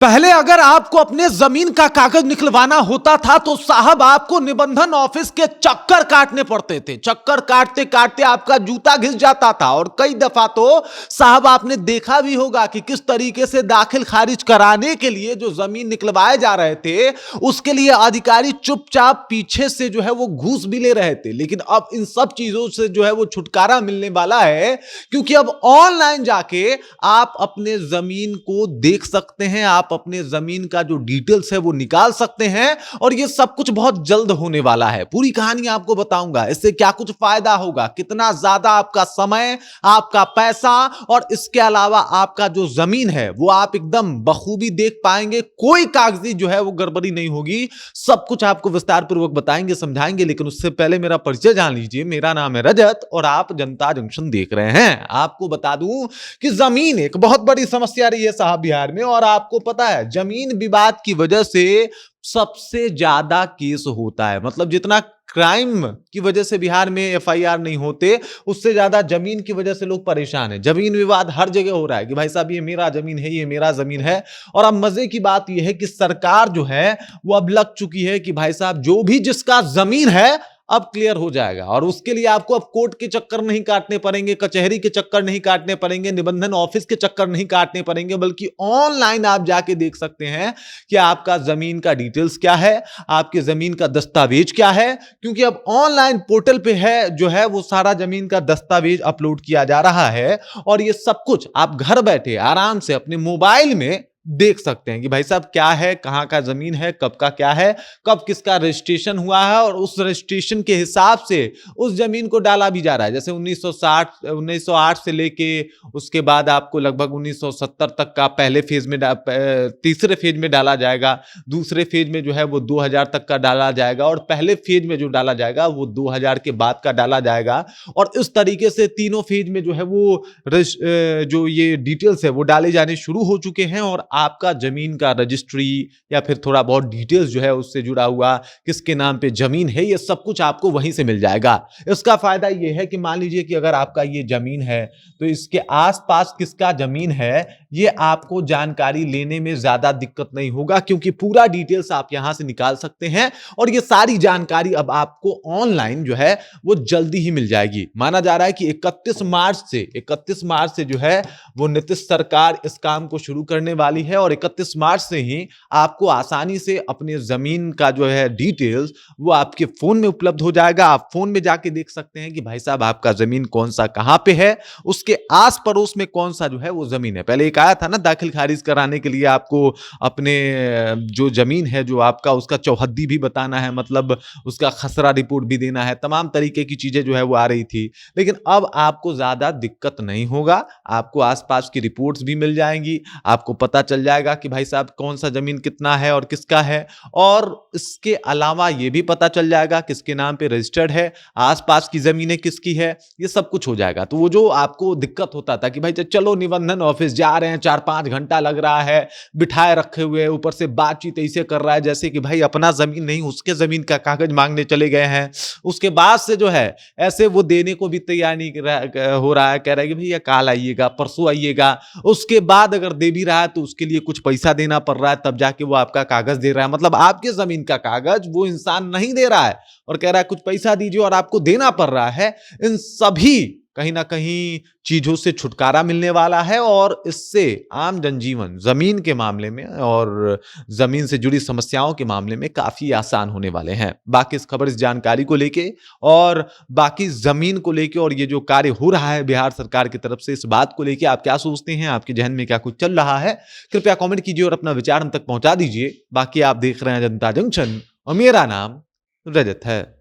पहले अगर आपको अपने जमीन का कागज निकलवाना होता था तो साहब आपको निबंधन ऑफिस के चक्कर काटने पड़ते थे। चक्कर काटते काटते आपका जूता घिस जाता था और कई दफा तो साहब आपने देखा भी होगा कि किस तरीके से दाखिल खारिज कराने के लिए जो जमीन निकलवाए जा रहे थे उसके लिए अधिकारी चुपचाप पीछे से जो है वो घूस भी ले रहे थे। लेकिन अब इन सब चीजों से जो है वो छुटकारा मिलने वाला है, क्योंकि अब ऑनलाइन जाके आप अपने जमीन को देख सकते हैं, आप अपने जमीन का जो डिटेल्स है वो निकाल सकते हैं और ये सब कुछ बहुत जल्द होने वाला है। पूरी कहानी आपको बताऊंगा, इससे क्या कुछ फायदा होगा, कितना ज्यादा आपका समय, आपका पैसा और इसके अलावा आपका जो जमीन है वो आप एकदम बखूबी देख पाएंगे। कोई कागजी जो है वो गड़बड़ी नहीं होगी। सब कुछ आपको विस्तार पूर्वक बताएंगे, समझाएंगे। लेकिन उससे पहले मेरा परिचय जान लीजिए। मेरा नाम है रजत और आप जनता जंक्शन देख रहे हैं। आपको बता दूं कि जमीन एक बहुत बड़ी समस्या रही है साहब बिहार में, और आपको पता है जमीन विवाद की वजह से सबसे ज्यादा केस होता है। मतलब जितना क्राइम की वजह से बिहार में एफआईआर नहीं होते, उससे ज्यादा जमीन की वजह से लोग परेशान हैं। जमीन विवाद हर जगह हो रहा है कि भाई साहब ये मेरा जमीन है, ये मेरा जमीन है। और अब मजे की बात यह है कि सरकार जो है वो अब लग चुकी है कि भाई साहब जो भी जिसका जमीन है अब क्लियर हो जाएगा, और उसके लिए आपको अब कोर्ट के चक्कर नहीं काटने पड़ेंगे, कचहरी के चक्कर नहीं काटने पड़ेंगे, निबंधन ऑफिस के चक्कर नहीं काटने पड़ेंगे, बल्कि ऑनलाइन आप जाके देख सकते हैं कि आपका जमीन का डिटेल्स क्या है, आपके जमीन का दस्तावेज क्या है। क्योंकि अब ऑनलाइन पोर्टल पे है जो है वो सारा जमीन का दस्तावेज अपलोड किया जा रहा है, और ये सब कुछ आप घर बैठे आराम से अपने मोबाइल में देख सकते हैं कि भाई साहब क्या है, कहां का जमीन है, कब का क्या है, कब किसका रजिस्ट्रेशन हुआ है, और उस रजिस्ट्रेशन के हिसाब से उस जमीन को डाला भी जा रहा है। जैसे 1908 से लेके उसके बाद आपको लगभग 1970 तक का पहले फेज में तीसरे फेज में डाला जाएगा, दूसरे फेज में जो है वो 2000 तक का डाला जाएगा, और पहले फेज में जो डाला जाएगा वो 2000 के बाद का डाला जाएगा। और इस तरीके से तीनों फेज में जो है वो जो ये डिटेल्स है वो डाले जाने शुरू हो चुके हैं, और आपका जमीन का रजिस्ट्री या फिर थोड़ा बहुत डिटेल्स जो है उससे जुड़ा हुआ किसके नाम पे जमीन है, ये सब कुछ आपको वहीं से मिल जाएगा। इसका फायदा ये है कि मान लीजिए कि अगर आपका ये जमीन है तो इसके आसपास किसका जमीन है ये आपको जानकारी लेने में ज्यादा दिक्कत नहीं होगा, क्योंकि पूरा डिटेल्स आप यहां से निकाल सकते हैं। और ये सारी जानकारी अब आपको ऑनलाइन जो है वो जल्दी ही मिल जाएगी। माना जा रहा है कि 31 मार्च से जो है वो नीतीश सरकार इस काम को शुरू करने वाली है, और 31 मार्च से ही आपको आसानी से अपने जमीन का जो है डिटेल्स वो आपके फोन में उपलब्ध हो जाएगा। आप फोन में जाके देख सकते हैं कि भाई साहब आपका जमीन कौन सा कहां पे है, उसके आस पड़ोस में कौन सा जो है वो जमीन है। पहले एक आया था ना दाखिल खारिज कराने के लिए आपको अपने जो जमीन है जो आपका उसका चौहद्दी भी बताना है, मतलब उसका खसरा रिपोर्ट भी देना है, तमाम तरीके की चीजें जो है वो आ रही थी। लेकिन अब आपको ज्यादा दिक्कत नहीं होगा, आपको आसपास की रिपोर्ट्स भी मिल जाएंगी, आपको पता चल जाएगा कि भाई साहब कौन सा जमीन कितना है और किसका है। और इसके अलावा ये भी पता चल जाएगा किसके नाम पे रजिस्टर्ड है, आसपास की जमीनें किसकी है, ये सब कुछ हो जाएगा। तो वो जो आपको दिक्कत होता था कि भाई चलो निबंधन ऑफिस जा रहे हैं, 4-5 घंटा लग रहा है, बिठाए रखे हुए, ऊपर से बातचीत ऐसे कर रहा है जैसे कि भाई अपना जमीन नहीं उसके जमीन का कागज मांगने चले गए हैं। उसके बाद से जो है ऐसे वो देने को भी तैयार नहीं हो रहा है, कह रहा है कि भैया कल आइएगा, परसों आइएगा। उसके बाद अगर दे भी रहा है तो उसके लिए कुछ पैसा देना पड़ रहा है, तब जाके वो आपका कागज दे रहा है। मतलब आपके जमीन का कागज वो इंसान नहीं दे रहा है और कह रहा है कुछ पैसा दीजिए और आपको देना पड़ रहा है। इन सभी कहीं ना कहीं चीजों से छुटकारा मिलने वाला है, और इससे आम जनजीवन जमीन के मामले में और जमीन से जुड़ी समस्याओं के मामले में काफी आसान होने वाले हैं। बाकी इस खबर, इस जानकारी को लेके और बाकी जमीन को लेके और ये जो कार्य हो रहा है बिहार सरकार की तरफ से, इस बात को लेके आप क्या सोचते हैं, आपके जहन में क्या कुछ चल रहा है, कृपया कमेंट कीजिए और अपना विचार हम तक पहुंचा दीजिए। बाकी आप देख रहे हैं जनता जंक्शन और मेरा नाम रजत है।